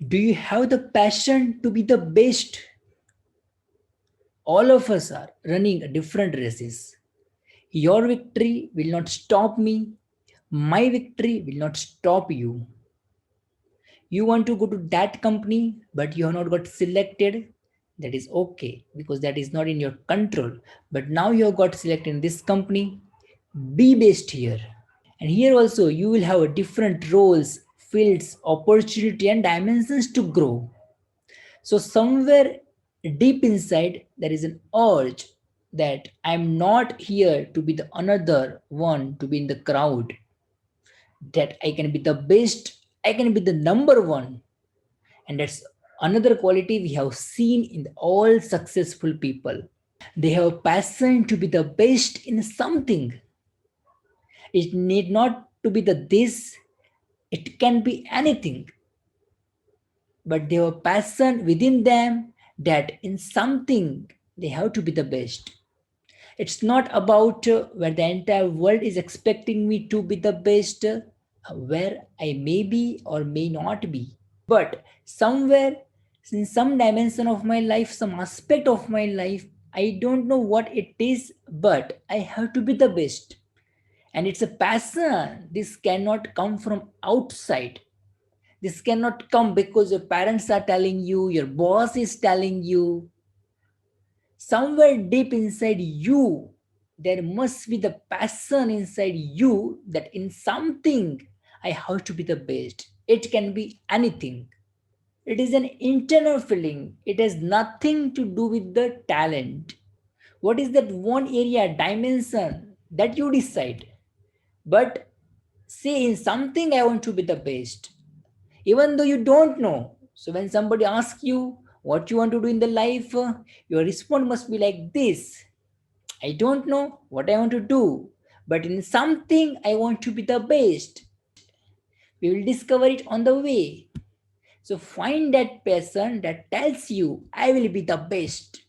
Do you have the passion to be the best? All of us are running different races. Your victory will not stop me. My victory will not stop you. You want to go to that company, but you have not got selected. That is okay because that is not in your control. But now you have got selected in this company. Be best here. And here also you will have different roles, fields, opportunity, and dimensions to grow. So, somewhere deep inside, there is an urge that I'm not here to be the another one to be in the crowd, that I can be the best, I can be the number one. And that's another quality we have seen in all successful people. They have passion to be the best in something. It need not to be the this, it can be anything, but they have passion within them that in something they have to be the best. It's not about where the entire world is expecting me to be the best, where I may be or may not be. But somewhere, in some dimension of my life, some aspect of my life, I don't know what it is, but I have to be the best. And it's a passion. This cannot come from outside. This cannot come because your parents are telling you, your boss is telling you. Somewhere deep inside you, there must be the passion inside you that in something I have to be the best. It can be anything. It is an internal feeling. It has nothing to do with the talent. What is that one area, dimension that you decide? But say in something I want to be the best, even though you don't know. So when somebody asks you what you want to do in the life, your response must be like this: I don't know what I want to do, but in something I want to be the best. We will discover it on the way. So find that person that tells you, I will be the best.